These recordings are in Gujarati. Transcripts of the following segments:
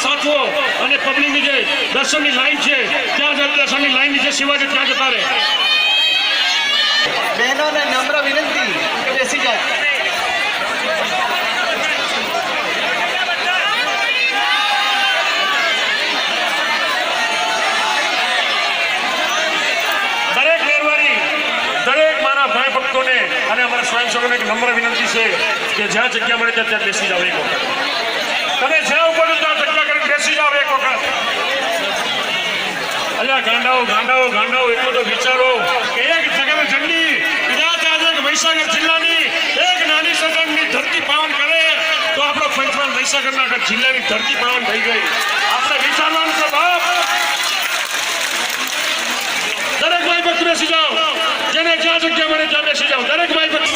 સાચવો અને પબ્લિકની જે દર્શનની લાઈન છે ત્યાં દર્શનની લાઈન નીચે શિવાજી ત્યાં જતા રહે. બહેનોને નમ્ર વિનંતી કે બેસી જાય. ભાઈ ભક્તોને અને અમારા સ્વયંસેવકોને એક નમ્ર વિનંતી છે કે જ્યાં જગ્યા મળે ત્યાં બેસી જાવ એક વખત. તમે જ્યાં ઉપર ત્યાં જગ્યા કરીને બેસી જાવ એક વખત. અલ્યા ગાંડાઓ એટલું તો વિચારો કે એક જગત ઝંડી કદાચ આજે મહીસાગર જિલ્લાની એક નાની સદનની ધરતી પાવન કરે તો આપણો પંચમહાલ મહીસાગરના જિલ્લાની ધરતી પાવન થઈ ગઈ. આપણે વિચારવાનું છે બાપ. દરેક ભાઈ ભક્ત બેસી જાઓ. જેને જ્યાં જગ્યા મળે ત્યાં બેસી જાઓ. દરેક ભાઈ ભક્ત.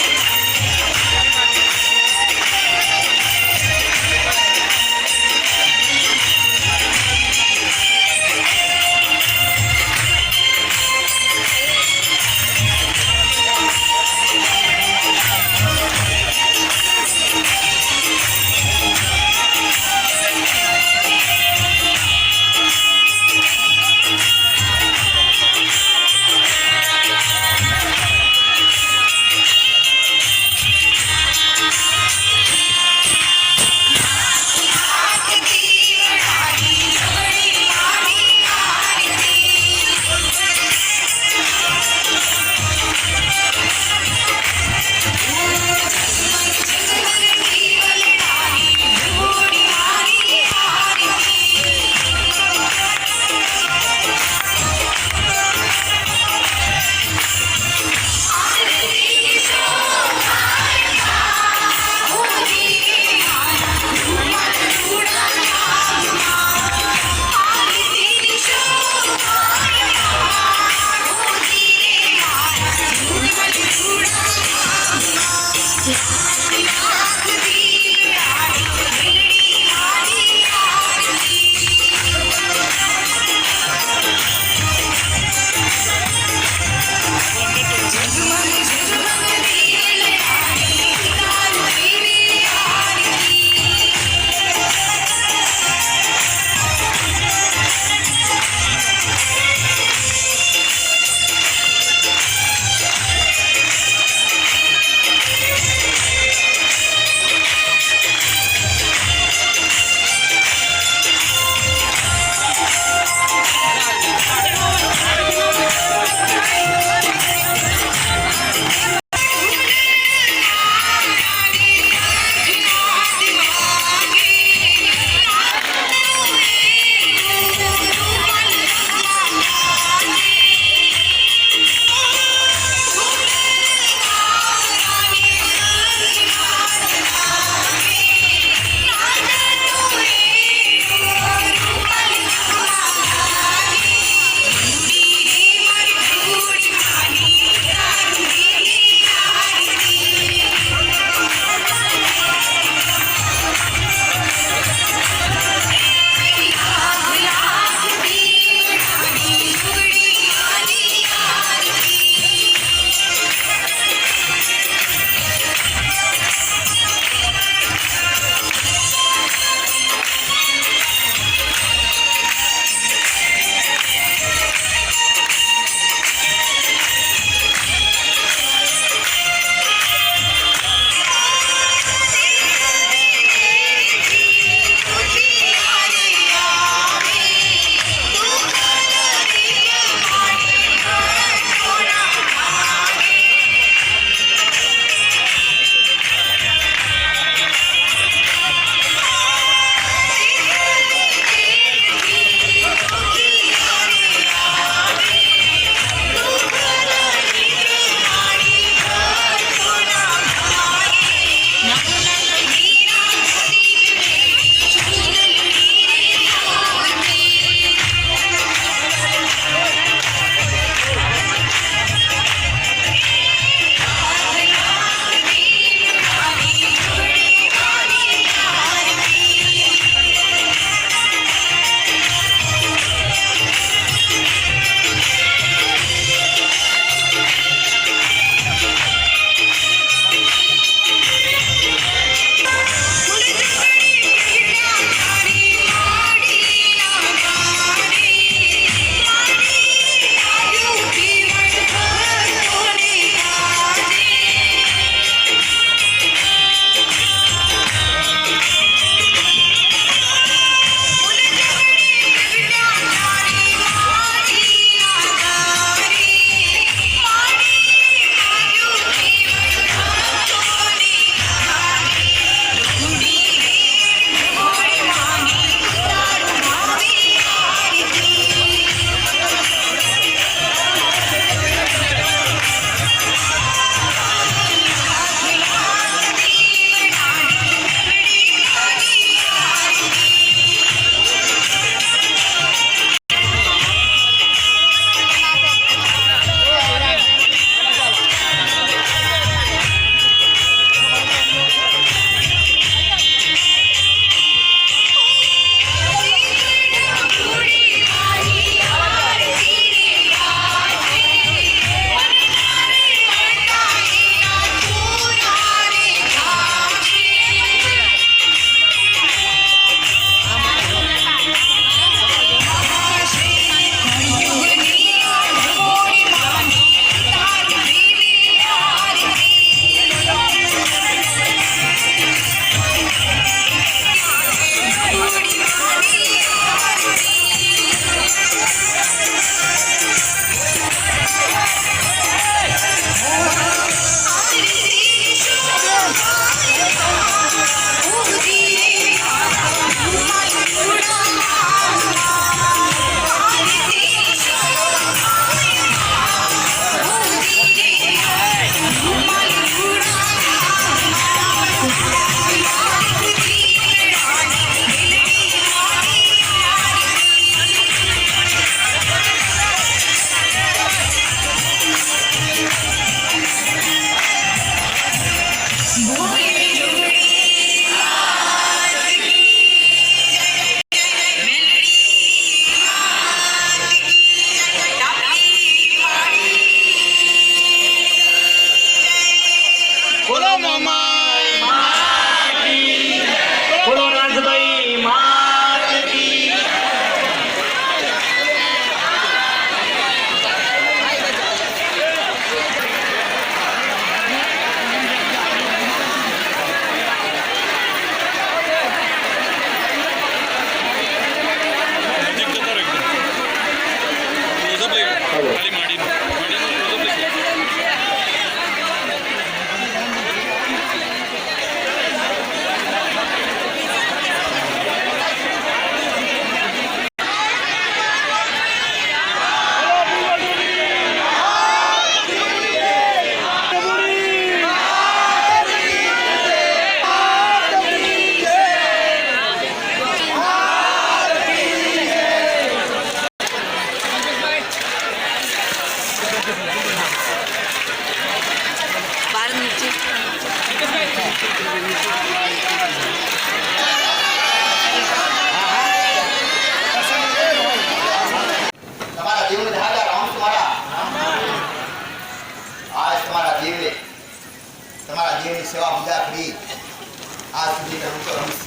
આજ સુધી રમતો રમીશ,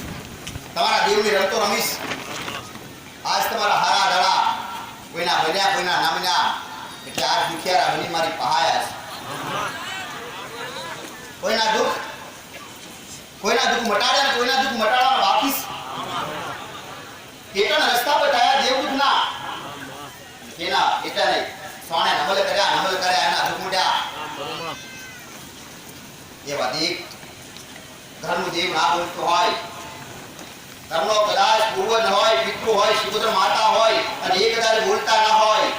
તમારા દેવની રમતો રમીશ. આજ તમારા હારા દડા કોઈના બન્યા કોઈના ના બન્યા એટલે આજ દુખિયારા બની મારી પહાયા છે. કોઈના દુઃખ મટાડે ને કોઈના દુઃખ મટાડવા બાકી કેટલા રસ્તા બતાયા દેવ દુઃખ ના કેના એટલા નહીં સોને નમલ કર્યા એના દુઃખ મટ્યા. એવા દેવ ધર્મ દેવ ના બોલતો હોય, ધર્મનો કદાચ પૂર્વજ હોય, પિતૃ હોય, સુભદ્ર માતા હોય અને એ કદાચ બોલતા ના હોય,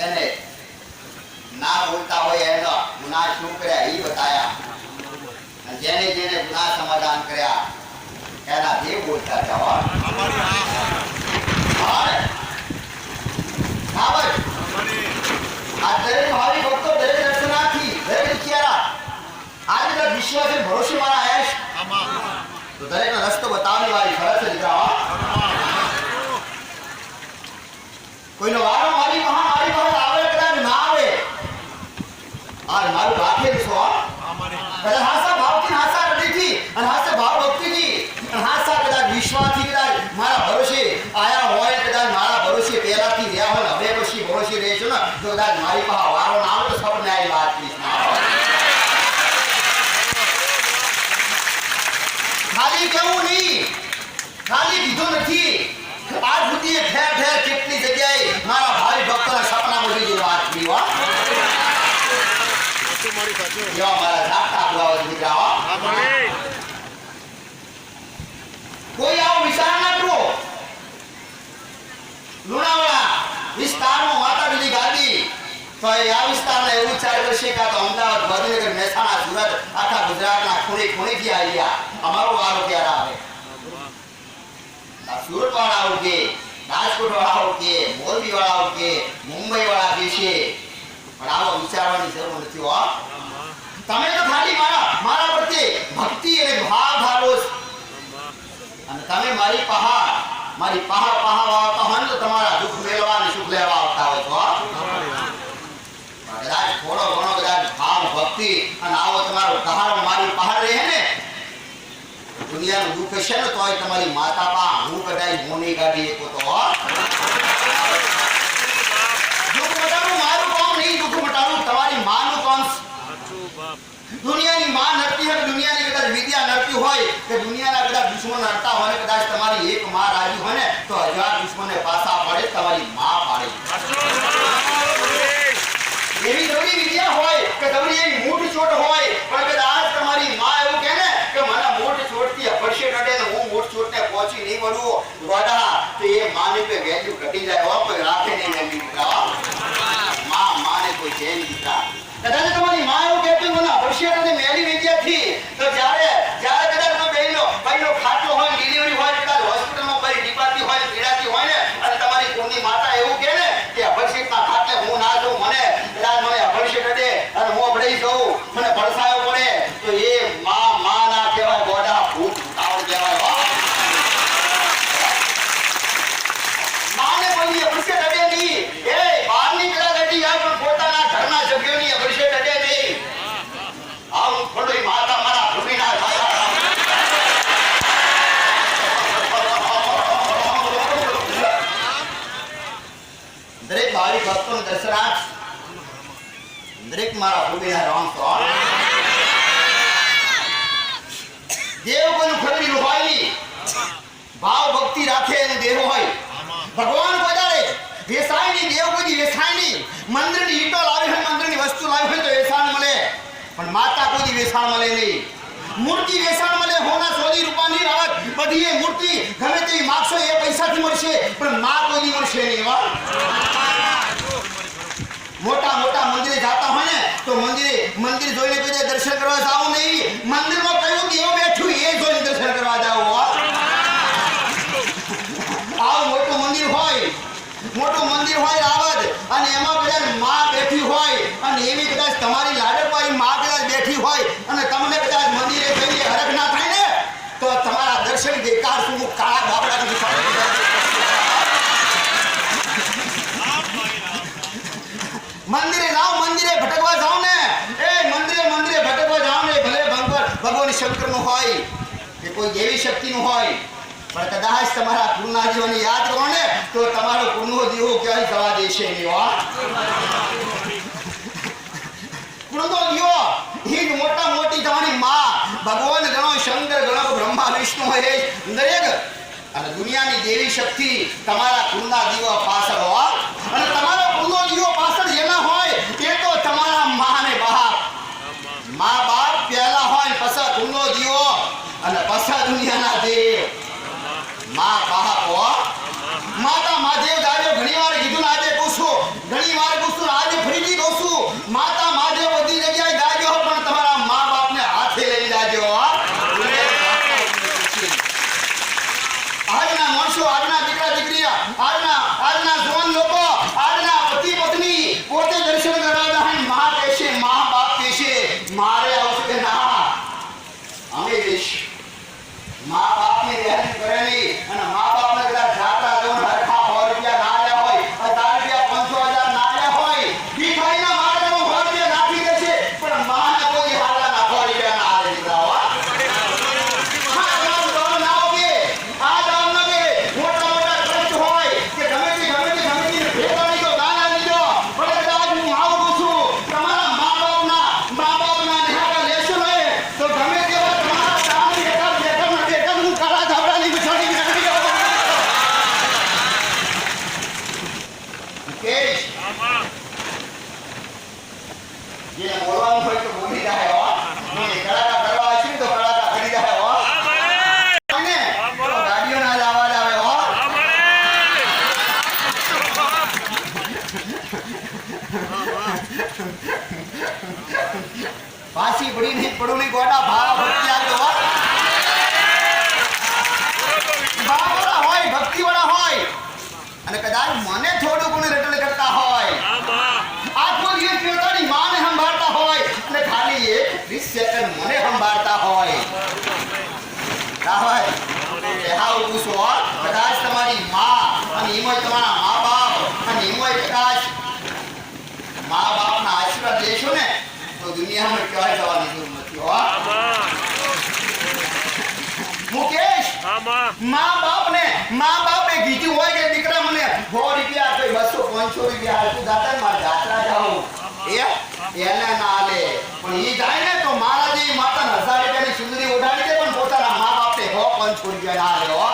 એને ના બોલતા હોય એનો ગુનાહ શું કર્યા એ બતાયા. અને જેને જેને ગુનાહ સમાધાન કર્યા એના દેવ બોલતા જવા. આ દરેક ભાવિ ભક્તો, દરેક દર્શનાર્થી, દરેક દુખિયારા આજે તક વિશ્વાસ અને ભરોસે મારા આયા છે તો દરેકનો રસ્તો બતાવવાની વાળી ફરજ છે દીકરા. કોઈનો વારો મારી પાસે આવે કદાચ ના આવે, આ મારું રાખેલું છો. કદાચ હાસા ભાવથી, હાસા હૃદયથી અને હાસા ભાવ ભક્તિથી અને હાસા કદાચ વિશ્વાસથી કદાચ મારા ભરોસે આયા હોય, કદાચ મારા ભરોસે પહેલાથી રહ્યા હોય, હવે પછી ભરોસે રહેશો ને તો કદાચ મારી પાસે વારો ના આવે તો સપને આવી વાત કરીશ. ખાલી કેવું નહીં, ખાલી કીધું નથી. આજ સુધી ઠેર ઠેર કેટલી જગ્યાએ મારા ભાઈ ભક્તોના સપનામાં લીધી વાત કરી. મારા ઝાપટા બોલાવો દીકરા. કોઈ આવો વિચાર ના કરો. લુણાવાડા વિસ્તારમાં માતાજીની ગાદી તો આ વિસ્તારના એવું વિચાર કરશે કે તો અમદાવાદ, ગાંધીનગર, મહેસાણા, સુરત આખા ગુજરાતના ખૂણે ખૂણેથી આવ્યા. અમારો વારો ક્યારે આવે? સુરત વાળા આવું કે, રાજકોટ વાળા આવું કે, મોરબી વાળા આવું કે, મુંબઈ વાળા કે છે, પણ આવો વિચારવાની જરૂર નથી. તમે તો ખાલી મારા પ્રત્યે ભક્તિ અને ભાવ ધારો છો અને તમે મારી પહાડ આવતા હોય તો તમારા દુઃખ મેળવા અને સુખ લેવા આવતા હોય છો. કદાચ થોડો ઘણો કદાચ ભાવ ભક્તિ અને આવો તમારો કહારો મારી પહાડ રહે ને દુનિયાનું દુઃખ છે ને તોય તમારી માતા પા હું કદાચ મોની કાઢી શકો તો દુઃખ મટાડવું મારું કામ નહીં, દુઃખ મટાડવું તમારી માનું કામ. દુનિયાની માં નડતી હોય, દુનિયાની કદાચ વિદ્યા નડતી હોય કે દુનિયાના કદાચ દુશ્મન નડતા હોય, કદાચ તમારી એક માં રાજી હોય ને તો 1000 દુશ્મને પાછા પડે, તમારી માં પાડે. એવી દવડી વિદ્યા હોય કે દવડી એક મૂઠ ચોટ હોય, પણ કદાચ તમારી માં એવું કહે ને કે મને મૂઠ ચોટથી અપરશે નડે ને હું મૂઠ ચોટને પહોંચી નહીં વળું ગોડા તો એ માને પે વેલ્યુ ઘટી જાય. કોઈ રાખે નહીં વેલ્યુ દીકરા. માને કોઈ છે નહીં દીકરા. કદાચ તમારી માં એવું કહેતી મને અપરશે નડે મેલી વિદ્યાથી તો જ્યારે કદાચ તમે ભાઈનો ખાટલો હોય, ડિલિવરી હોય, કદાચ હોસ્પિટલમાં ભાઈ ડીપાતી હોય, પીડાતી હોય ને અને તમારી કુળની માતા એવું કહે ને કે અપરશિતના ખાટલે હું ના જાઉં, મને અભળશે નડે અને હું અભળાઈ જાઉં, મને ભડસાયો પડે તો એ માં ના કહેવાય ગોડા, ભૂત ભૂતાવળ કહેવાય. માને કોઈ અભળશે નડે નહીં, એ બહારની કદાચ નડી જાય પણ પોતાના ઘરના સભ્યોની અભળશે નડે નહીં. આવું થોડું માતા મારા ભૂમિના દરેક ભાવિક ભક્તોનું દર્શનાર્થ દરેક મારા ભૂમિના રામ તો દેવ કોઈનું ખરી હોય ભાવ ભક્તિ રાખે અને દેવ હોય. ભગવાન બજારે વેસાયની દેવ કોઈ વેસાયની મંદિરની ઈટો લાવી હોય, મંદિરની વસ્તુ લાવી હોય તો વેસાણ મળે, પણ માતા કોઈ વેસાણ મળે નહીં. મૂર્તિ વેસાણ મળે, હોના સોની રૂપાની રાત બધી એ મૂર્તિ ગમે તેવી માગશો એ પૈસાથી મળશે, પણ માં કોઈ મળશે નહીં. મોટા મંદિરે જાતા હોય ને તો મંદિર જોઈને કોઈ દર્શન કરવા જાવ નહીં, મંદિરમાં કયું દેવ બેઠું એ જોઈને દર્શન કરવા જાવ. આવું મોટું મંદિર હોય રાવદ અને એમાં કદાચ માં બેઠી હોય અને એવી કદાચ તમારી લાડકવાળી માં કદાચ બેઠી હોય અને તમને કદાચ મંદિરે જઈને હરખ ના થાય ને તો તમારા દર્શન બેકાર શું કાળા બાબડાની મંદિરે ભટકવા જાવ ને, એ મંદિરે ભટકવા જાવ ને ભલે ભગવાન શંકરનું હોય કે કોઈ દેવી શક્તિનું હોય, પણ કદાચ તમારા કુળના જીવને યાદ કરો ને તો તમારો કુળનો દીવો ક્યાંય જવા દેશે નહીં હો. કુળનો દીવો એ જ મોટા મોટી તમારી માં ભગવાન ગણો, શંકર ગણો, બ્રહ્મા વિષ્ણુ હોય દરેક અને દુનિયાની દેવી શક્તિ તમારા કુળના દીવા પાછળ હોય. અને તમારા કુળનો દીવો પાછળ જેના હોય એ તો તમારા મા ને બાપ, મા બાપ પહેલા હોય પછી કુળનો દીવો અને પછી દુનિયાના દેવ મા બાપ હો. માતા મહાદેવ દાદો ઘણી વાર કીધું ને આજે કહું છું, ઘણી વાર કહું છું, આજે ફરીથી કહું છું, માતા મહાદેવ બધી જગ્યાએ દાજો પણ તમારા મા બાપને હાથે લઈ જાજો હો. આજના માણસો, આજના દીકરા દીકરીઓ, આજના જવાન લોકો, આજના પતિ પત્ની પોતે દર્શન કરવા જાય, મા કહેશે, મા બાપ કહેશે મારે આવશે કે ના અમે જઈશ. મા બાપની રહેણી કરે નહીં અને મા બાપને કદાચ જાત્રા જવાનું હરખા 100 રૂપિયા ના આલ્યા હોય, 1000 રૂપિયા 500,000 ના આલ્યા હોય, ભીખાઈના માટેનો 100 રૂપિયા નાખી દેશે પણ માને કોઈ હાલાના 100 રૂપિયા ના આલે દીકરા હો. હા, તમારું ગામ ના હોગે, આ ગામ ના કે મોટા મોટા ખર્ચ હોય કે ગમે તે ભેગાડી દો, દાન આપી દો, પણ કદાચ હું આવું કહું છું, તમારા મા બાપના નિહાળા લેશો ને તો ગમે તેવા તમારા દાનની એકમ હું કાળા ધાબળાની બિછાડી નાખી દઉં. કેશ જેને બોલવાનું હોય તો બોલી જાય હો. મને કડાકા કરવા હશે તો કડાકા કરી જાય હો. અને ગાડીઓના જ અવાજ આવે હો. પાછી પડી નહીં પડું નહીં ગોડા ભાવ ભક્તિ આવ્યો હો. ભાવવાળા હોય, ભક્તિવાળા હોય અને કદાચ મને થોડું પણ રટણ કરતા હોય, આખો દિવસ પોતાની માને સંભાળતા હોય અને ખાલી 20 સેકન્ડ મને સંભાળતા હોય, કદાચ તમારી માં અને એમાંય તમારા મા બાપ અને એમાંય કદાચ મા બાપના આશીર્વાદ લેશો ને તો દુનિયામાં ક્યાંય જવાની જરૂર નથી હો. મુકેશ, મા બાપે કીધું હોય કે દીકરા મને 100 રૂપિયા કોઈ 200 500 રૂપિયા હાલતું દાતા મારે જાત્રા જાઉં એને ના લે, પણ ઈ જાય ને તો મારા જે માતા 1000 રૂપિયાની સુંદરી ઉડાડી દે પણ પોતાના મા બાપને 100 500 રૂપિયા ના લે હો.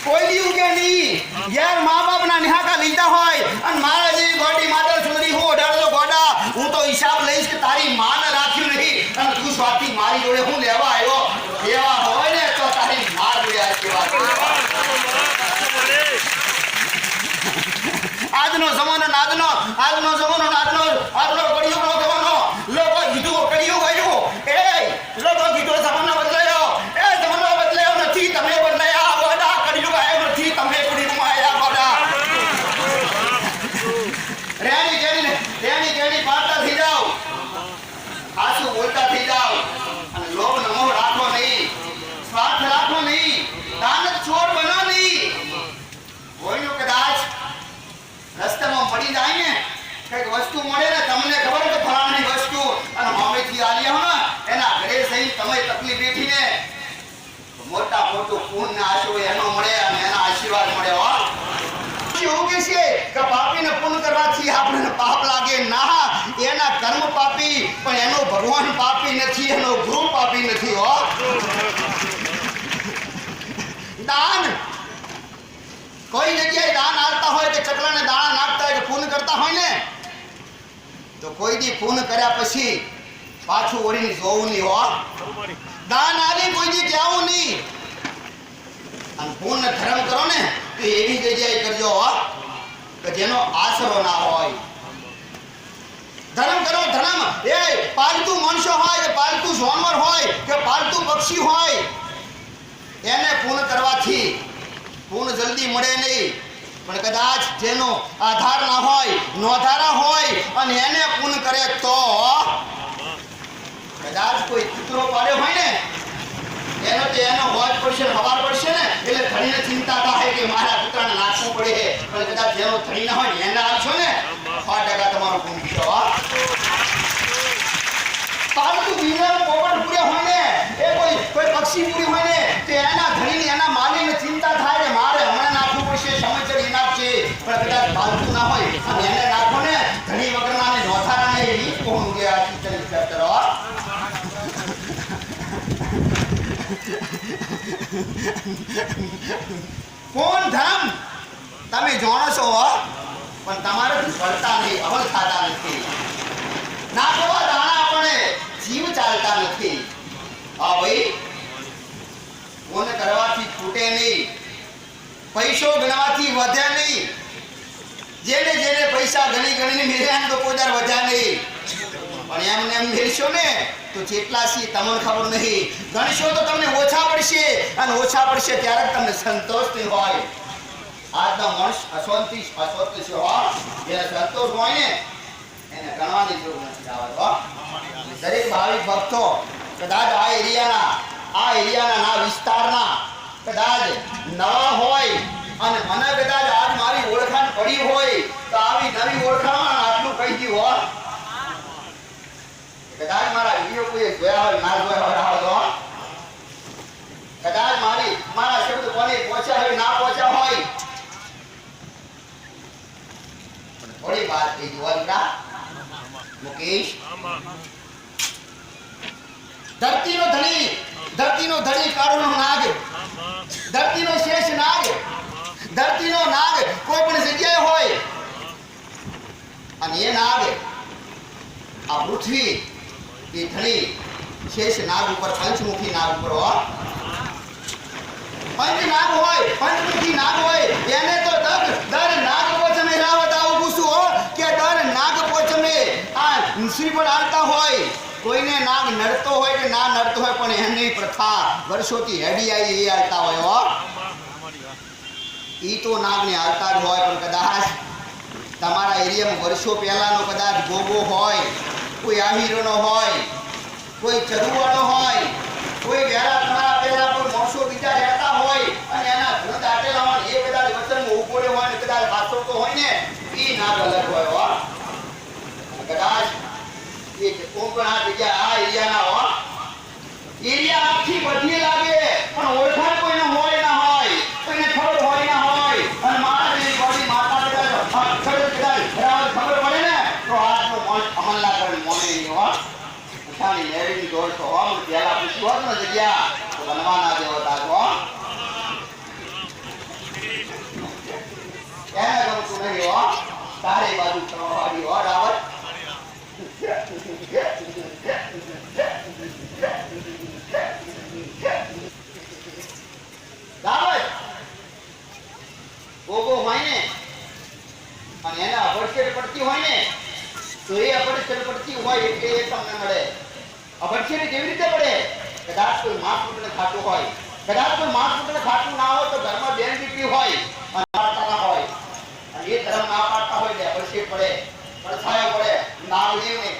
કોઈ દીવું કે નહીં યાર મા બાપના નિહાકા લીધા હોય અને મારા જે ગોડી માતા સુંદરી હું ઉડાડતો ગોડા, હું તો હિસાબ લઈશ કે તારી માને રાખ્યું નહીં અને તું સ્વાર્થી મારી જોડે હું લેવા આવ્યો એવા હોય ને તો તારી મા જોડે આશીર્વાદ. આજનો જમાનો નાદનો કળિયુગનો જમાનો. લોકો કીધું કળિયુગ આવ્યું, એ લોકો કીધું જમાનો બદલાયો, એ જમાનો બદલાયો નથી, તમે બદલાયા ગોડા. કળિયુગ આવ્યો નથી, તમે કળિયુગમાં આવ્યા ગોડા. રેણી કેણી પાડતા થઈ જાઓ, આસુ બોલતા થઈ જાઓ અને લોભ ન મોહ રાખો નહીં, સ્વાર્થ રાખો નહીં, દાન છોડ બનો નહીં. કોઈનું કદાચ રસ્તામાં પડી જાય ને કઈક વસ્તુ મળે ને તમને ખબર કે ફલાણાની વસ્તુ અને મામેથી આલ્યા હો એના ઘરે જઈ તમે તકલીફ બેઠીને મોટા મોટું પુણ્ય આશરો એનો મળે અને એના આશીર્વાદ મળે હો. એવું કે છે કે પાપીને પુણ્ય કરવાથી આપણને પાપ લાગે ના, એના કર્મ પાપી પણ એનો ભગવાન પાપી નથી, એનો ગુરુ પાપી નથી હો. દાન કોઈ જગ્યાએ દાન આપતા હોય કે ચકલાને દાણા નાખતા હોય કે પૂન કરતા હોય ને તો કોઈ દી પૂન કર્યા પછી પાછું વળીને જોવું નહીં હો. દાન આલી કોઈ દી કહેવું નહીં અને પૂન ધર્મ કરો ને તો એવી જગ્યાએ કરજો હો કે જેનો આશરો ના હોય. ધર્મ કરો ધર્મ, એ પાલતુ મનુષ્ય હોય કે પાલતુ જાનવર હોય કે પાલતુ પક્ષી હોય એને પૂન કરવાથી પૂન જલ્દી મળે નહીં, પણ કદાચ જેનો આધાર ના હોય, નોધારા હોય અને એને પૂન કરે તો કદાચ કોઈ કૂતરો પાડ્યો હોય ને એનો હોજ પડશે, હવાર પડશે ને એટલે ધણીને ચિંતા થાય કે મારા કૂતરાને નાખવું પડે, પણ કદાચ જેનો ધણી ના હોય એને આપશો ને 100% તમારો પૂન થયો. પાલતુ બીજાનું પોપટ પૂર્યા હોય ને એ કોઈ પક્ષી પૂરી હોય ને તો એના ધણીની એના માલિકને ચિંતા થાય કે મારે હમણાં નાખવું પડશે સમયસર ઇનામ છે પણ કદાચ પાલતુ ના હોય અને એને નાખો ને ધણી વગરના ને નોથારા ને એ કોણ ગયા કિચન કરો કોણ ધર્મ તમે જાણો છો પણ તમારે વળતા નહીં અમલ થતા નથી નાખવા દાણા આપણે જીવ ચાલતા નથી હા ભાઈ કોને કરવાથી ખૂટે નહીં પૈસો ગણવાથી વધે નહીં જેને જેને પૈસા ગણી ગણીને મેળ્યા તો કોઈ દર વધ્યા નહીં પણ એમને એમ મેળશો ને તો જેટલા સી તમને ખબર નહીં ગણશો તો તમને ઓછા પડશે અને ઓછા પડશે ત્યારે જ તમને સંતોષ નહીં હોય આજનો માણસ અશાંતિ હોય જેને સંતોષ હોય ને એને ગણવાની જરૂર નથી આવતો દરેક ભાવિક ભક્તો કદાચ આ એરિયાના ના વિસ્તારના કદાચ નવા હોય અને મને કદાચ આજ મારી ઓળખાણ પડી હોય તો આવી નવી ઓળખાણ આટલું કહી દીધું કદાચ મારા વિડીયો કોઈ જોયા હોય ના જોયા હોય કદાચ મારા શબ્દ કોને પહોંચ્યા હોય ના પહોંચ્યા હોય થોડી વાત કહી દીધું મુકેશ ધરતીનો ધણી કાળુનો નાગ ધરતીનો શેષ નાગ ધરતીનો નાગ કોઈ પણ જગ્યાએ હોય અને એ નાગ આ પૃથ્વી એ ધણી શેષ નાગ ઉપર પંચમુખી નાગ ઉપર પંચમુખી નાગ હોય એને તો દર નાગ પોચમે રાવત આવું પૂછું કે દર નાગ પોચમે આ શ્રીફળ આવતા હોય કોઈને નાગ નડતો હોય કે ના નડતો હોય પણ એની પ્રથા વર્ષોથી હેડી આવી એ આવતા હોય ઈ તો નાગને આવતા જ હોય પણ કદાચ તમારા એરિયામાં વર્ષો પહેલાનો કદાચ ગોગો હોય કોઈ આહીરોનો હોય કોઈ ચરુવાળો હોય કોઈ વેરા તમારા પહેલા કોઈ મોસો બીજા રહેતા હોય અને એના ઘર દાટેલા હોય એ કદાચ વચનમાં ઉભો રહ્યો હોય ને કદાચ વાસોતો હોય ને ઈ નાગ અલગ હોય કદાચ એ કોણ આ જગ્યા આ એરિયાના એરિયા આખી બધી લાગે પણ ઓળખાણ કોઈને હોય ના હોય કોઈને ખબર હોય ના હોય અને મારા જેવી બોડી માતા કદાચ ખબર પડે ને તો આજનો અમલ ના કરે મોને નહીં અછાની લેરીની દોડ તો પહેલા પૂછ્યું હોત ને જગ્યા તો બનવાના જેવો તાકો એને ગમતું નહીં તારે બાજુ કરવાવાળી રાવત ગોગો હોય ને અને એને અભડછેડ પડતી હોય ને તો એ અભડછેડ પડતી હોય એટલે એ તમને મળે અભડછેડ કેવી રીતે પડે કદાચ કોઈ માંસ પુત્ર ખાતું હોય કદાચ કોઈ માંસ પુત્ર ખાતું ના હોય તો ઘરમાં બેન દીકરી હોય અને પાડતા ના હોય અને એ ધર્મ ના પાડતા હોય એટલે અભડછેડ પડે પડછાયો પડે નાગદેવને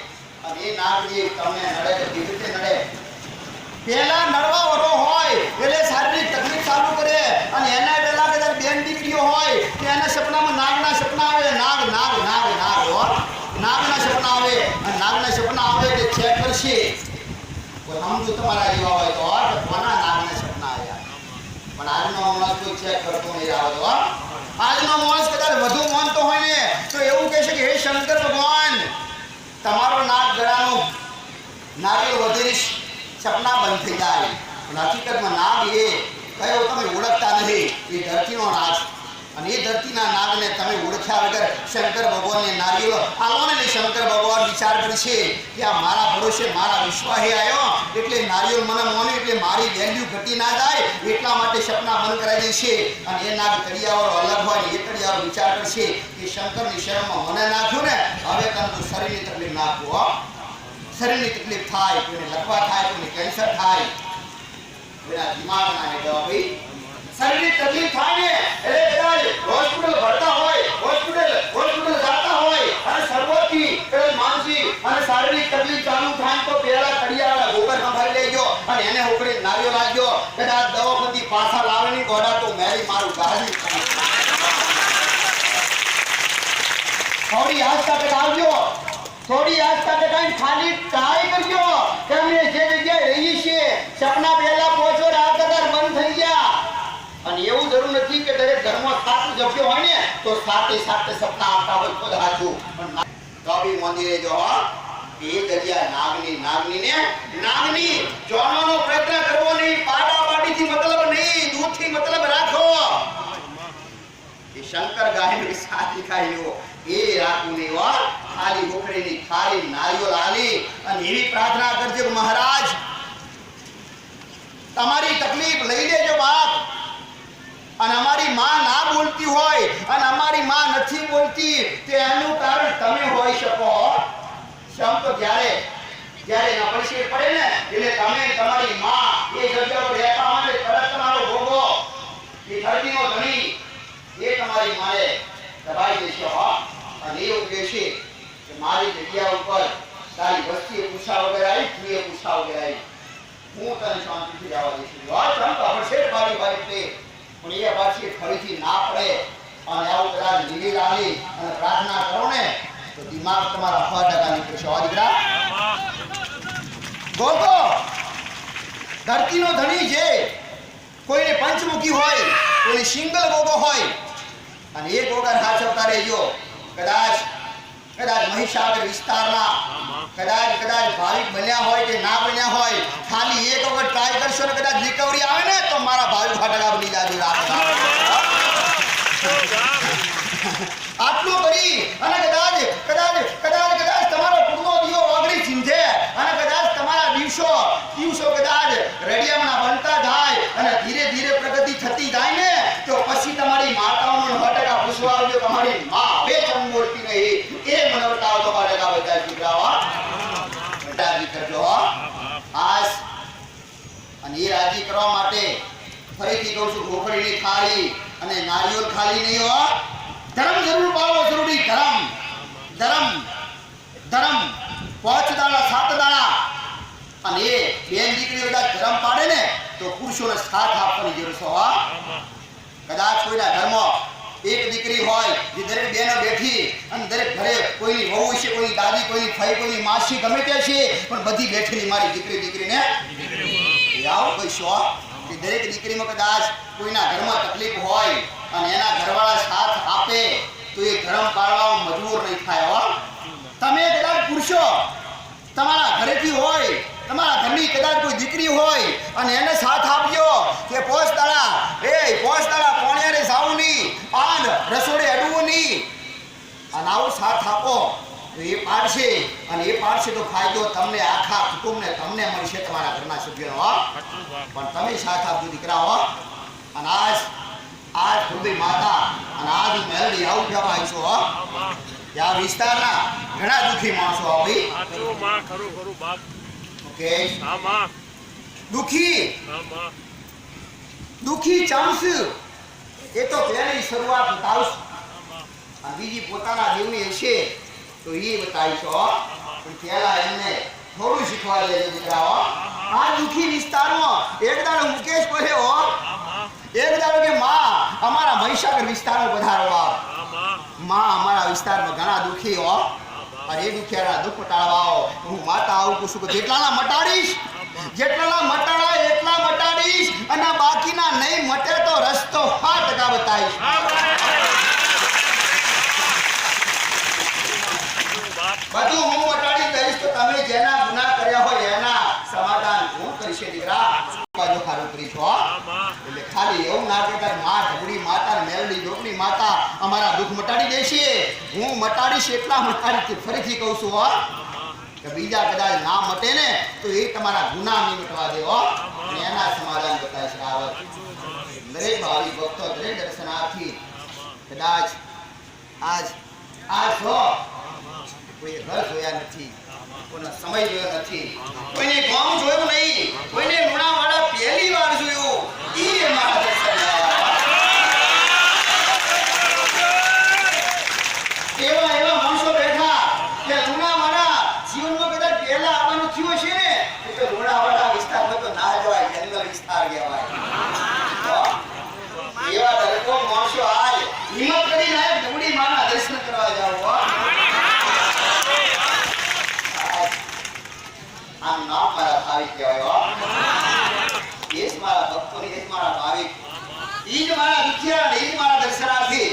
અને એ નાગદેવ તમને નડે તો કેવી રીતે નડે પહેલા નડવા વાળો હોય એટલે શારીરિક તકલીફ ચાલુ કરે અને એના પહેલા કદાચ બેન દીકરીઓ હોય કે એના સપનામાં નાગના સપના આવે નાગના સપના આવે અને નાગના સપના આવે કે ચેક કરશે સમજો તમારા જેવા હોય તો કોના નાગના સપના આવ્યા પણ આજનો માણસ કોઈ ચેક કરતો નહીં આવતો આજનો માણસ કદાચ વધુ માનતો હોય ને તો એવું કહેશે કે હે શંકર ભગવાન તમારો નાગ ગળાનો નારિયેળ વધેરી સપના બંધ થઈ જાય પણ હકીકતમાં નાગ એ કયો તમે ઓળખતા નથી એ ધરતીનો નાગ અને એ ધરતીના નાગને તમે ઓળખ્યા વગર શંકર ભગવાનને નારિયેળ આલોને શંકર ભગવાન વિચાર કરશે કે આ મારા ભરોસે મારા વિશ્વાસે આવ્યો એટલે નારિયેળ મને મોને એટલે મારી વેલ્યુ ઘટી ના જાય એટલા માટે સપના બંધ કરાવી દેશે અને એ નાગ તળિયાવાળો અલગ હોય એ તળિયાવાળો વિચાર કરશે કે શંકરની શરણમાં મને નાખ્યું ને હવે તમે શરીરની તકલીફ નાખો શરીરની તકલીફ થાય કોઈને લકવા થાય કોઈને કેન્સર થાય એના દિમાગના હેઠળ ભાઈ શરીરની તકલીફ થાય ને એટલે કદાચ હોસ્પિટલ ભરતા હોય હોસ્પિટલ જતા હોય અને સર્વોથી કદાચ માનસિક અને શારીરિક તકલીફ ચાલુ થાય તો પહેલા કડિયાવાળા ગોબરમાં ભરી લેજો અને એને ઉકળી નારિયો લાગજો કદાચ દવાપતિ પાછા લાવવાની ગોડા તો મેરી મારું ગાડી થોડી આસ્થા કદાચ આવજો થોડી આસ્થા ટકાઈ ખાલી ટ્રાય કરજો કે અમે જે જગ્યાએ રહી છે સપના પહેલા પહોંચો રાત કદાચ બંધ થઈ ગયા. અને એવું જરૂર નથી કે દરેક ઘરમાં સાત જપ્યો હોય ને તો સાતે સાતે સપના આવતા હોય તો સાચું. પણ કવિ મંદિરે જો એ દરિયા નાગની જોડવાનો પ્રયત્ન કરવો નહીં. પાડાવાડીથી મતલબ નહીં, દૂધથી મતલબ રાખો. એ શંકર ગાયની સાથી ખાઈઓ એ રાખવું નહીં હો. ખાલી ગોખરીની ખાલી નારિયેળ આલી અને એવી પ્રાર્થના કરજો કે મહારાજ તમારી તકલીફ લઈ લેજો બાપ. અને અમારી માં ના બોલતી હોય અને અમારી માં નથી બોલતી તે એનું કારણ તમે હોઈ શકો. સંત જ્યારે એના પરિચય પડે ને એટલે તમે તમારી માં એ જગ્યા પર રહેતા માટે તરત તમારો ભોગો એ ધરતીનો ધણી એ તમારી માને દબાઈ દેશે હો. અને એ ઉદ્દેશે કે મારી જગ્યા ઉપર તારી વસ્તીએ પૂછા વગર આવી, તું એ પૂછા વગર આવી, હું તને શાંતિથી જવા દઈશ. સંત હશે મારી બાઈ પણ એ પાછી ફરીથી ના પડે અને આવું કદાચ લીલી લાલી અને પ્રાર્થના કરો ને તો દિમાગ તમારા 100% નીકળશે. દીકરા ગોગો ધરતીનો ધણી છે. કોઈને પંચમુખી હોય, કોઈને સિંગલ ગોગો હોય અને એ ગોગા સાચવતા રહેજો. કદાચ મહીસાગર વિસ્તારના કદાચ ભાવિક બન્યા હોય કે ના બન્યા હોય, ખાલી એક વખત ટ્રાય કરશો ને કદાચ રિકવરી આવે ને તો મારા ભાવિક ફાટકા બની જાજો. આટલું કરી અને કદાચ તમારો પૂર્ણો દિયો ઓગળી ચીંધે અને કદાચ તમારા દિવસો કદાચ રેડિયમના બનતા જાય અને ધીરે ધીરે પ્રગતિ થતી જાય ને તો પછી તમારી માતાઓનો 100% પૂછવા આવજો તમારી માં બે ચંબોરતી નહીં એ મનવતાઓ તો 100% બધા દીકરાઓ રાજી કરજો. આજ અને એ રાજી કરવા માટે ફરીથી કહું છું ગોખરીની થાળી અને નારિયેળ ખાલી નહીં હો. ધર્મ જરૂર પાળવો જરૂરી. ધર્મ 5 દાડા 7 દાડા અને એ બેન દીકરીઓ કદાચ ધર્મ પાડે ને તો પુરુષોને સાથ આપવાની જરૂર છે હો. કદાચ કોઈના ઘરમાં એક દીકરી હોય જે દરેક બહેનો બેઠી અને દરેક ઘરે કોઈની વહુ છે, કોઈની દાદી, કોઈની ફઈ, કોઈની માસી ગમે તે છે પણ બધી બેઠેલી મારી દીકરીને આવું કહીશો કે દરેક દીકરીમાં કદાચ કોઈના ઘરમાં તકલીફ હોય અને એના ઘરવાળા સાથ આપે તો એ ધર્મ પાળવામાં મજબૂર નહીં થાય હો. તમે કદાચ પુરુષો તમારા ઘરેથી હોય, તમારા ઘરની કદાચ કોઈ દીકરી હોય અને એને સાથ આપજો કે 5 દાડા પોણિયારે જાવું નહીં, આન રસોડે અડવું નહીં અને આવો સાથ આપો તો એ પાડશે અને એ પાડશે તો ફાયદો તમને આખા કુટુંબને તમને મળશે, તમારા ઘરના સભ્યોનો હો. પણ તમે સાથ આપજો દીકરા હો. અને આજ ખુદી માતા અને આજ મેલડી આવું કહેવા આવીશું હો. આ વિસ્તારના ઘણા દુઃખી માણસો આવી ઓકે દુઃખી ચાન્સ એ તો પહેલી શરૂઆત બતાવશ અને બીજી પોતાના દેવની હશે તો એ બતાવીશો. પણ પહેલા એમને થોડું શીખવા દેજો દીકરાઓ. આ દુઃખી વિસ્તારમાં એક દાડો મુકેશ કહ્યો એક દાડો કે માં અમારા મહીસાગર વિસ્તારમાં પધારવા. માં અમારા વિસ્તારમાં ઘણા દુઃખી હો અને એ દુખિયાના દુઃખ મટાડવા હું માતા આવું પૂછું કે જેટલાના મટાડીશ એટલા મટાડીશ અને બાકીના નહીં મટે તો રસ્તો 5% બતાવીશ. બધું હું મટાડી દઈશ તો તમે જેના ગુનાહ કર્યા હોય એના સમાધાન હું કરીશ દીકરા. બાજુ ખારું કરીશ હો. એટલે ખાલી એવું ના કહેતા માં ઢબડી માતા ને મેલડી જોગણી માતા અમારા દુઃખ મટાડી દેશે. હું મટાડીશ એટલા મટાડી ફરીથી કહું છું હો કે બીજા કદાચ ના મટે ને તો એ તમારા ગુનાહ નહીં મટવા દે હો અને એના સમાધાન બતાવીશ. આવત દરેક ભાવિક ભક્તો દરેક દર્શનાર્થી કદાચ આજ જો કોઈ ઘર જોયા નથી, કોઈનો સમય જોયો નથી, કોઈને ગામ જોયું નહીં, કોઈને લુણાવાડા પહેલી વાર જોયું એ મારા દર્શન એવા માણસો બેઠા કે લુણાવાડા જીવનમાં કદાચ પહેલા આવવાનું થયું છે ને તો લુણાવાડા વિસ્તારમાં તો ના જવાય, જંગલ વિસ્તાર કહેવાય. એવા દરેક માણસો આજ હિંમત કરીને ઢબડી માના દર્શન કરવા જાવ. ભાવિક કહેવાય હો. એ જ મારા ભક્તોની, એ જ મારા ભાવિક, એ જ મારા દુખિયા, એ જ મારા દર્શનાર્થી.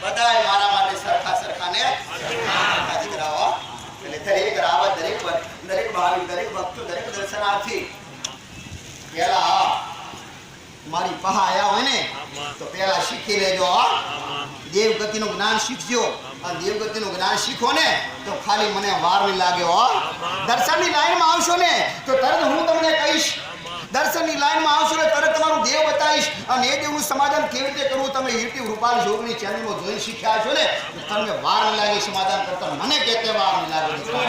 બધાય મારા માટે સરખા સરખા ને સરખા દીકરા હો. એટલે દરેક રાવત, દરેક ભાવિક, દરેક ભક્તો, દરેક દર્શનાર્થી પેલા મારી પહા આયા હોય ને તો પેલા શીખી લેજો હો. દેવગતિનું જ્ઞાન શીખજો. અને દેવગતિનું જ્ઞાન શીખો ને તો ખાલી મને વાર નહીં લાગે હો. દર્શનની લાઈનમાં આવશો ને તો તરત હું તમને કહીશ. દર્શનની લાઈનમાં આવશો ને તરત તમારું દેવ બતાવીશ. અને એ દેવનું સમાધાન કેવી રીતે કરવું તમે યુટ્યુબ રૂપાલ જોગની ચેનલમાં જોઈને શીખ્યા છો ને તો તમને વાર નહીં લાગે સમાધાન કરતા. મને કેતે વાર નહીં લાગે દીકરા.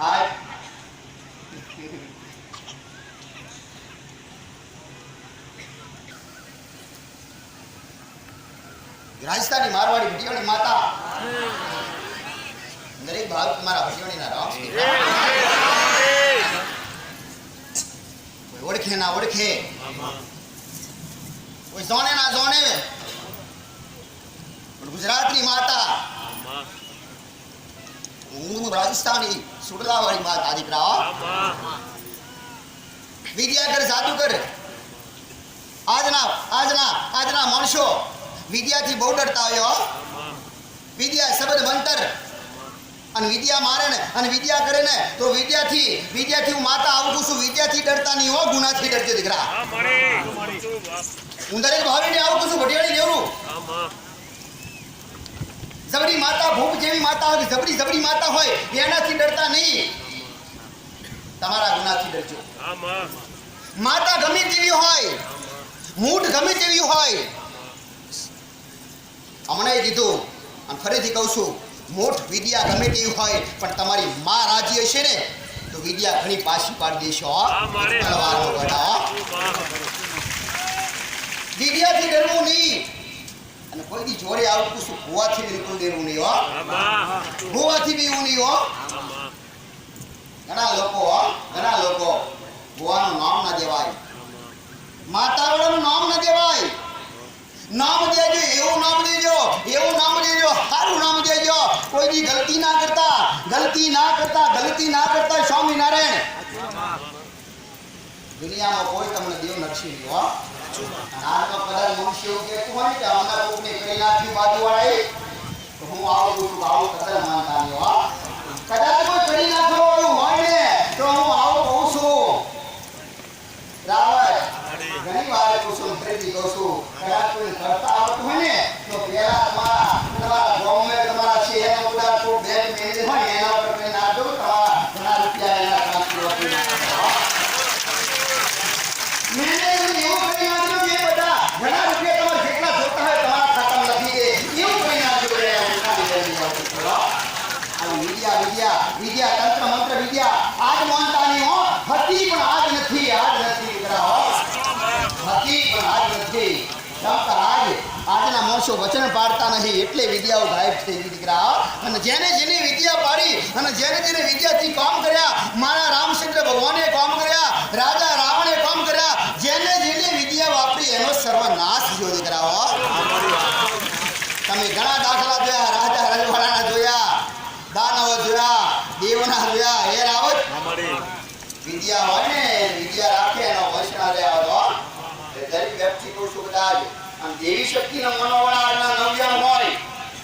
આજ રાજસ્થાની મારવાડી ભટિયાણી માતા દરેક ભાવ તમારા ભટિયાણીના રામ કોઈ ઓળખે ના ઓળખે, કોઈ જોને ના જોને, પણ ગુજરાતની માતા, હું રાજસ્થાની સુડલાવાળી માતા દીકરા. વિદ્યા કર જાદુગર. આજના માણસો વિદ્યાથી બહુ ડરતા હોય. વિદ્યા શબ્દ મંતર અને વિદ્યા મારે ને અને વિદ્યા કરે ને તો વિદ્યાથી હું માતા આવું છું. વિદ્યાથી ડરતા નહીં હો, ગુનાથી ડરજો દીકરા. હું દરેક ભાવીને આવું છું ભટિયાણી લેવું. જબરી માતા, ભૂપ જેવી માતા હોય, જબરી માતા હોય એનાથી ડરતા નહીં, તમારા ગુનાથી ડરજો. માતા ગમે તેવી હોય, મૂઠ ગમે તેવી હોય, હમણાં કીધું અને ફરીથી કહું છું, મૂઠ વિદ્યા ગમે તેવી હોય પણ તમારી માં રાજી હશે ને તો વિદ્યા ઘણી પાછી પાડી દેશો. વિદ્યાથી ડરવું નહીં. અને કોઈ દી જોડે આવતું શું ભૂવાથી બિલકુલ દેવું નહીં હો. ભૂવાથી બીવું નહીં હો. ઘણા લોકો ભૂવાનું નામ ના દેવાય, માતાવાળાનું નામ ના દેવાય. નામ દેજો, એવું નામ દેજો, સારું નામ દેજો. કોઈ દી ગલતી ના કરતા સ્વામિનારાયણ. દુનિયામાં કોઈ તમને દેવ નરસિંહ નહીં હો. નાનો કદાચ મનુષ્ય એવું કહેતું હોય કે અમને કોકને કરી નાખ્યું બાજુવાળાએ તો હું આવું છું, આવું કદાચ માનતા નહીં હો. કદાચ કોઈ કરી નાખવા એવું હોય ને તો હું આવું કહું છું. રાવત ઘણી વાર કહું છું, ફરીથી કહું છું, કદાચ કોઈ કરતા આવડતું હોય ને તો પહેલા તમારા ગવર્મેન્ટ, તમારા શહેરના બધા કોઈ બેંક મેનેજર હોય એના ઉપર કઈ નાખજો. તમારા ઘણા રૂપિયા એના ટ્રાન્સફર આપી નાખો. મેનેજર એવું કરી નાખજો કે બધા ઘણા રૂપિયા તમારે જેટલા જોતા હોય તમારા ખાતામાં લખી દે. એવું કરી નાખજો. વિદ્યા તંત્ર મંત્ર વિદ્યા આજ માનતા નહીં હો. હતી પણ આજ નથી દીકરા હો. હતી પણ આજ નથી. આજના માણસો વચન પાડતા નહીં એટલે વિદ્યાઓ ગાયબ થઈ ગઈ દીકરા. અને જેને વિદ્યા પાડી અને જેને વિદ્યાથી કામ કર્યા, મારા રામચંદ્ર ભગવાને કામ કર્યા, રાજા રાવણે કામ કર્યા, જેને વિદ્યા વાપરી એનો સર્વનાશ થયો દીકરાઓ. તમે ઘણા દાખલા જોયા, રાજા રજવાડાના જોયા, દાનવો જોયા, દેવના જોયા. એ રાવત વિદ્યા હોય ને, વિદ્યા રાખે એનો વૈષ્ણવ રહ્યા દરેક વ્યક્તિ કહું છું કદાચ દેવી શક્તિના મનોવાળા નવ્યાન હોય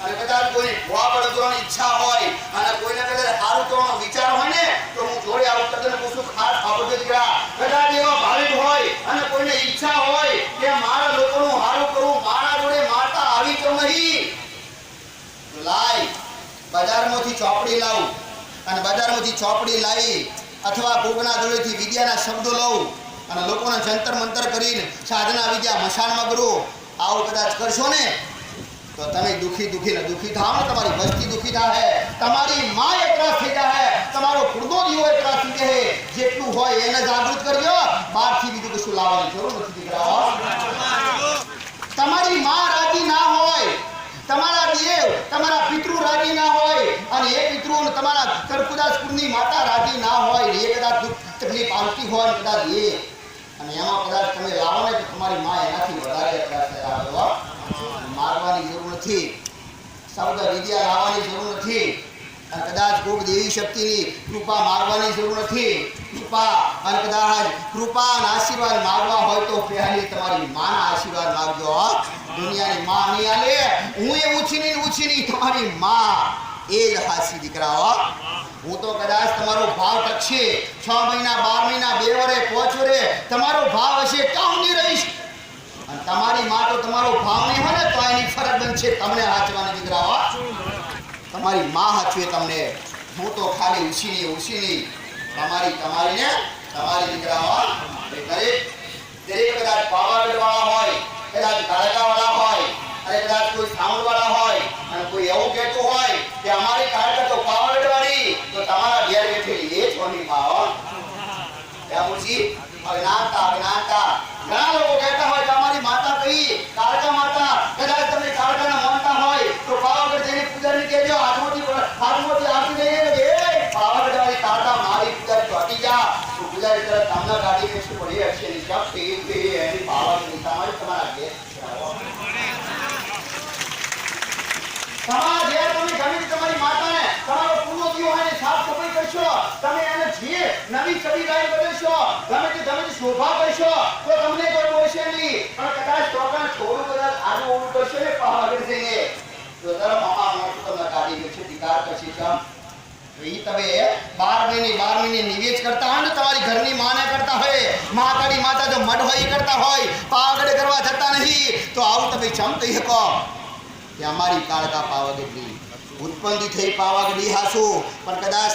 અને કદાચ કોઈ ભવા બળદવાની ઈચ્છા હોય અને કોઈને કદાચ સારું કરવાનો વિચાર હોય ને તો હું જોડે આવું તદ્દન પૂછું ખાસ બાબત દીકરા. કદાચ એવા ભાવિક હોય અને કોઈને ઈચ્છા હોય કે મારા લોકોનું સારું કરું, મારા જોડે માતા આવી તો નહીં, લાય બજારમાંથી ચોપડી લાવું અને બજારમાંથી ચોપડી લાવી અથવા કોકના જોડેથી વિદ્યાના શબ્દો લઉં અને લોકોને જંતર મંતર કરીને સાધના વિદ્યા મશાનમાં કરો. આવું કદાચ કરશો ને તો તમે દુઃખી થાવ ને, તમારી વસ્તી દુઃખી થાય, તમારી માં એકરાશ થઈ જાય, તમારો ખુદનો દીવો એકરાશ થઈ જાય. જેટલું હોય એને જાગૃત કરજો. બહારથી બીજું કશું લાવવાની જરૂર નથી દીકરાઓ. તમારી માં રાજી ના હોય, તમારા દેવ, તમારા પિતૃ રાજી ના હોય અને એ પિતૃ તમારા કર્કુદાસ કુળની માતા રાજી ના હોય, એ કદાચ તકલીફ આવતી હોય કદાચ એ અને એમાં કદાચ તમે લાવો ને તો તમારી માં એનાથી વધારે મારવાની જરૂર નથી. શબ્દ વિદ્યા લાવવાની જરૂર નથી અને કદાચ કોઈક દેવી શક્તિની કૃપા માગવાની જરૂર નથી. કૃપા અને કદાચ કૃપા અને આશીર્વાદ માગવા હોય તો પહેલી તમારી માના આશીર્વાદ માગજો. દુનિયાની માં નહીં આલે. હું એ ઉછીની તમારી માં એ જ હાસી દીકરા. હું તો કદાચ તમારો ભાવ ટકશે 6 મહિના 12 મહિના 2 વર્ષ 5 વર્ષ તમારો ભાવ હશે કામ નહીં રહીશ. અને તમારી માં તો તમારો ભાવ નહીં હોય ને તો એની ફરજ બનશે તમને હાચવાની દીકરા. તમારી માં હાચવે તમને. હું તો ખાલી ઉછીની તમારી દીકરા. દરેક કદાચ પાવાગઢ વાળા હોય, કદાચ કાળકા વાળા હોય, અને કદાચ કોઈ સાઉન્ડ વાળા હોય અને કોઈ એવું કહેતું હોય કે અમારી કાળકા તો પાવાગઢ વાળી, તો તમારા ઘેર બેઠેલી એ જ કોની માં. અજ્ઞાનતા ઘણા લોકો કહેતા હોય કે અમારી માતા કઈ કાળકા માતા. કદાચ તમે કાળકાને માનતા હોય તો પાવાગઢ જઈને પૂજારી કહેજો, હાથમાંથી આરતી લઈને કે એ પાવાગઢ વાળી કાળકા મારી પૂજારી તો હટી જા. તો પૂજારી તરત તમને ગાડી બેસવું પડે હશે ની શક્તિ એની પાવાગઢની તમારા ઘેર તમારા ઘેર તમે ગમે તમારી માતાને તમારો પૂરો દિયો હોય ને સાફ સફાઈ કરશો, તમે એને જે નવી છબી ગાય બદલશો, ગમે તે શોભા કરશો તો તમને કોઈ બોલશે નહીં. પણ કદાચ ટોકન થોડું કદાચ આડું ઓળું કરશો ને પાવાગઢ જઈને તો તરફ મામા મોટું તમને કાઢી દેશે દીકાર પછી ચમ. તો ઈ તમે 12 મહિને નિવેદ કરતા હોય ને તમારી ઘરની માને કરતા હોય, મહાકાળી માતા જો મઢ હોય કરતા હોય, પાવાગઢ કરવા જતા નહીં તો આવું તમે ચમ કહી શકો કે અમારી કાળકા પાવાગઢની ઉત્પન્ન થઈ પાવાગઢ હાસુ. પણ કદાચ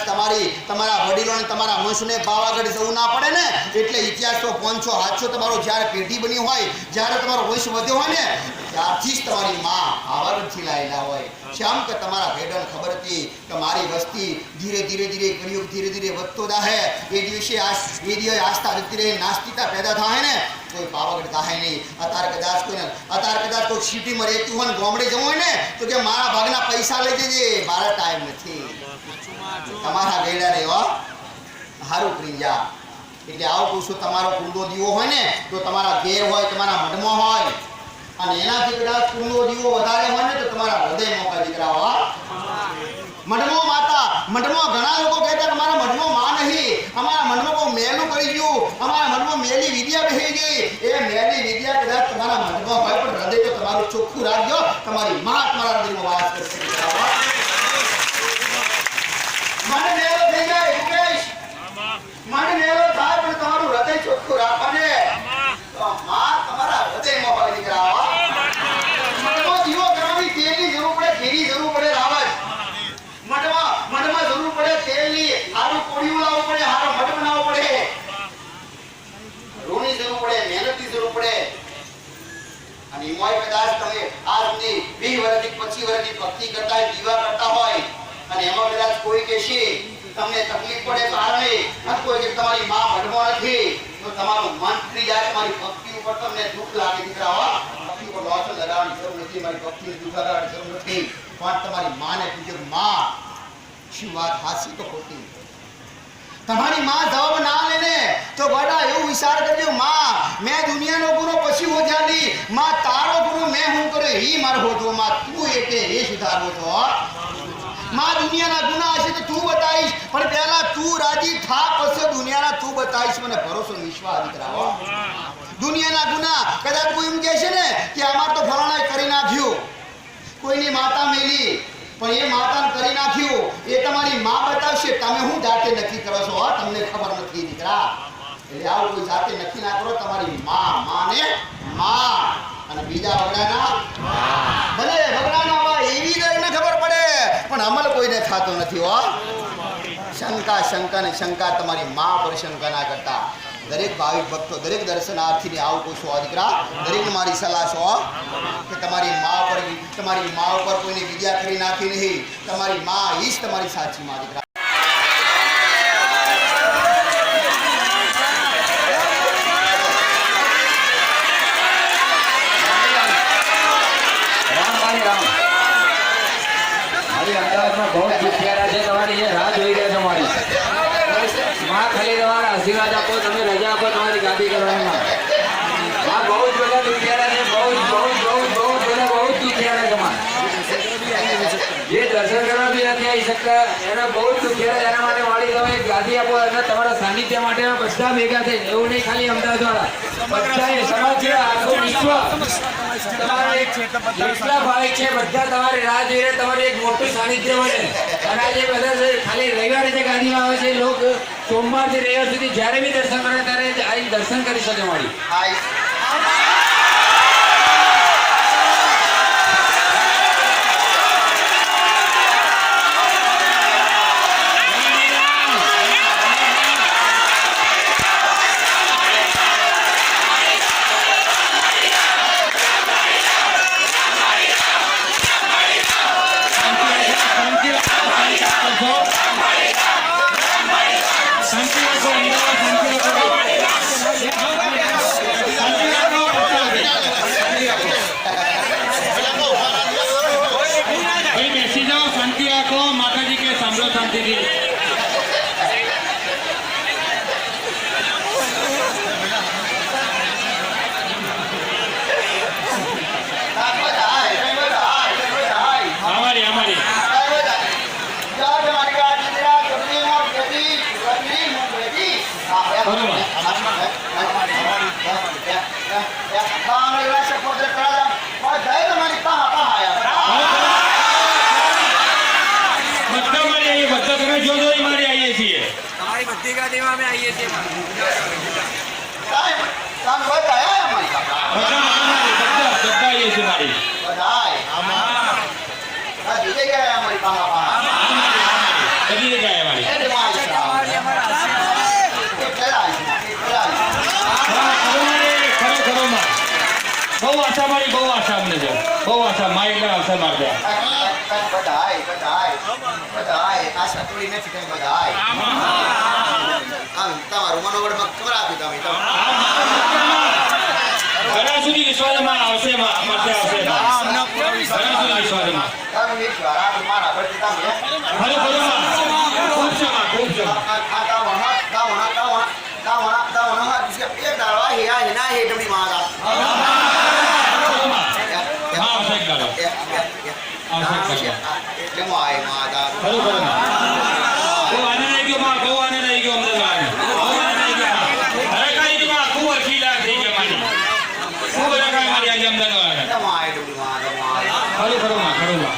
તમારા વડીલોને તમારા વંશને પાવાગઢ જવું ના પડે ને એટલે ઇતિહાસ તો 500-700 તમારો જ્યારે પેઢી બની હોય, જ્યારે તમારો વંશ વધ્યો હોય ને ત્યારથી જ તમારી માં પાવાગઢથી લાયેલા હોય. શ્યામ કે તમારા ભેડોને ખબર હતી કે મારી વસ્તી ધીરે કળિયુગ ધીરે વધતો જાહે. એ દિવસે આસ્થા જતી રહે, નાસ્તિકતા પેદા થાય ને કોઈ પાવાગઢ થાય નહીં. અત્યારે કદાચ કોઈ સિટીમાં રહેતું હોય ને ગામડે જવું હોય ને તો કે મારા ભાગના પૈસા લઈ જજે, મારા ટાઈમ નથી. તમારા ગયડા રહેવા હારું કરી જા. એટલે આવું પૂછું તમારો કુંડો દીવો હોય ને તો તમારા ઘેર હોય, તમારા મઢમાં હોય, અને એનાથી કદાચ કુંડો દીવો વધારે હોય ને તો તમારા હૃદય મોકા દીકરા. મઢમાં ઘણા લોકો કહેતા અમારા મઢમાં માં નહીં, અમારા મઢમાં બહુ મેલું કરી ગયું, અમારા મઢમાં મેલી વિદ્યા બેહી ગઈ. એ મેલી વિદ્યા કદાચ તમારા મઢમાં હોય પણ હૃદય તો તમારું ચોખ્ખું રાખજો. તમારી માં તમારા હૃદયમાં વાસ કરશે. મને મેલો થઈ જાય મુકેશ, મને મેલો થાય પણ તમારું હૃદય ચોખ્ખું રાખવાને તો માં તમારા હૃદયમાં હોય દીકરા. મઢમાં દીવો કરવાની તેલની જરૂર પડે, ઘીની જરૂર પડે, રાવજ મઢમાં જરૂર પડે તેલની, હારું કોળિયું લાવવું પડે, હારો મઢ બનાવવો પડે, રૂની જરૂર પડે, મહેનતની જરૂર પડે. અને એમાંય કદાચ તમે આજની 20 વર્ષથી 25 વર્ષથી ભક્તિ કરતા હોય, દીવા કરતા હોય અને એમાં કદાચ કોઈ કહેશે તમને તકલીફ પડે કારણે અને કોઈ કે તમારી માં મઢમાં નથી તો તમારું મન ફરી જાય, તમારી ભક્તિ ઉપર તમને દુઃખ લાગે દીકરા. ભક્તિ ઉપર લોચન લગાવવાની જરૂર નથી, મારી ભક્તિને દુઃખ લગાવવાની જરૂર નથી. પણ તમારી માને પૂછો માં શું વાત હાસી તો ખોટી. તમારી માં જવાબ ના લેને તો બડા એવું વિચાર કરજો માં મેં દુનિયાનો ગુનો પછી હોજાલી, માં તારો ગુનો મેં હું કરે ઈ માર હોજો. માં તું એટલે એ સુધારવો છો. માં દુનિયાના ગુના હશે તો તું બતાવીશ, પણ પહેલા તું રાજી થા પછી દુનિયાના તું બતાવીશ. મને ભરોસો વિશ્વાસ દીકરા. દુનિયાના ગુના કદાચ કોઈ એમ કહે છે ને કે અમાર તો ફલાણા કરી નાખ્યું, કોઈની માતા મેલી પણ એ માતાને કરી નાખ્યું, એ તમારી માં બતાવશે. તમે હું જાતે નક્કી કરો છો? તમને ખબર નથી દીકરા. એટલે આવું કોઈ જાતે નક્કી ના કરો. તમારી માને અને બીજા વગડાના ભલે વગડાના હોય એવી દરેકને ખબર પડે પણ અમલ કોઈને થતો નથી. શંકા તમારી માં પર શંકા ના કરતા. દરેક ભાવિક ભક્તો, દરેક દર્શનાર્થીને આવું પૂછો દીકરા. દરેકને મારી સલાહ છો કે તમારી મા ઉપર કોઈને વિદ્યા કરી નાખી નહીં. તમારી માં ઈ જ તમારી સાચી માં દીકરા. આશીર્વાદ આપો, તમે રજા આપો તમારી ગાદી કરવામાં. આ બહુ જ બધા દુખિયારા છે, બહુ જ દુખિયારા તમારે. શકતા, એને બહુ જ દુઃખ છે. એના માટે વાળી તમે એક ગાદી આપો અને તમારા સાનિધ્ય માટે બધા ભેગા થઈને, એવું નહીં ખાલી અમદાવાદ વાળા, બધા સમાજ છે, આખું વિશ્વ તમારે જેટલા ભાઈ છે બધા તમારી રાહ જોઈ રહ્યા, તમારું એક મોટું સાનિધ્ય બને. અને આ જે બધા છે ખાલી રવિવારે જે ગાદીમાં આવે છે લોક, સોમવારથી રવિવાર સુધી જ્યારે બી દર્શન કરે ત્યારે આવીને દર્શન કરી શકે મારી. આઈશ. भाई बेसी जाओ, शांति रखो, माता जी के सामने शांति दी. हमारी हमारी બધા મારી આવીએ, બધા તમે જો જો મારી આવીએ છીએ. તમારી બધી ગાદીમાં અમે આવીએ છીએ. બધા બધા આવીએ છીએ મારી. બધી જગ્યાએ મારી. ખરો માં બહુ આશા મારી, બહુ આશા અમને છે, બહુ આશા મારી એટલે આશા મારતા. તમારું મનોબળ ખબર આપ્યું તમે ઘણા સુધી વિશ્વાસમાં આવશે, અમારે આવશે ઘણા સુધી વિશ્વાસમાં. મારા પરથી તમે ખરો ખરો માં ખૂબ છે માં, ખૂબ છે માં. ખરો ખરો માં બહુ આનંદ આવી ગયો માં, બહુ આનંદ આવી ગયો અમને. હરકાઈ માં ખૂબ અખીલા થઈ ગયા મારી, ખૂબ હરકાઈ મારી આજે અમદાવાદ. ખરો ખરો માં, ખરો માં.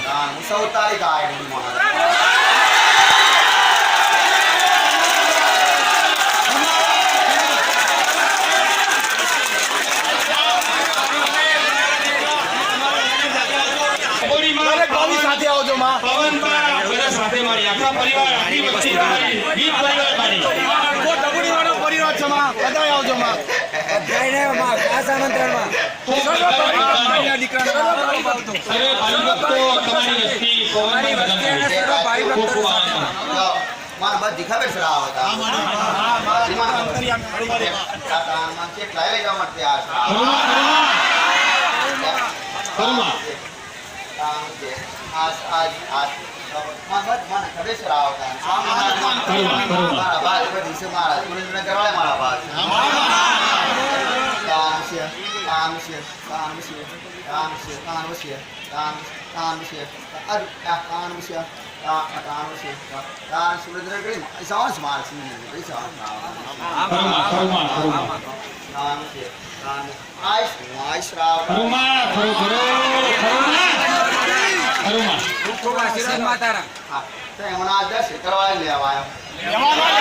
પવનબા બધા સાથે મારી, આખા પરિવાર, આખી વસ્તી તમારી, ગીત પરિવાર મારી. ખૂબ સર્વે ભાઈ ભક્તો તમારી વસ્તી પવનબા બધા મારી. ખૂબ ખૂબ આનંદ. મારા બધી ખબર છે રાવ હતા કેટલા લઈ જવા માટે આ ખરુમાં મારા બાદ બધી છે મારા સુરેન્દ્રનગર વાળા મારા બાદ ખૂબ આશીર્વાદ માતાના. દર્શન કરવા લેવા આવ્યો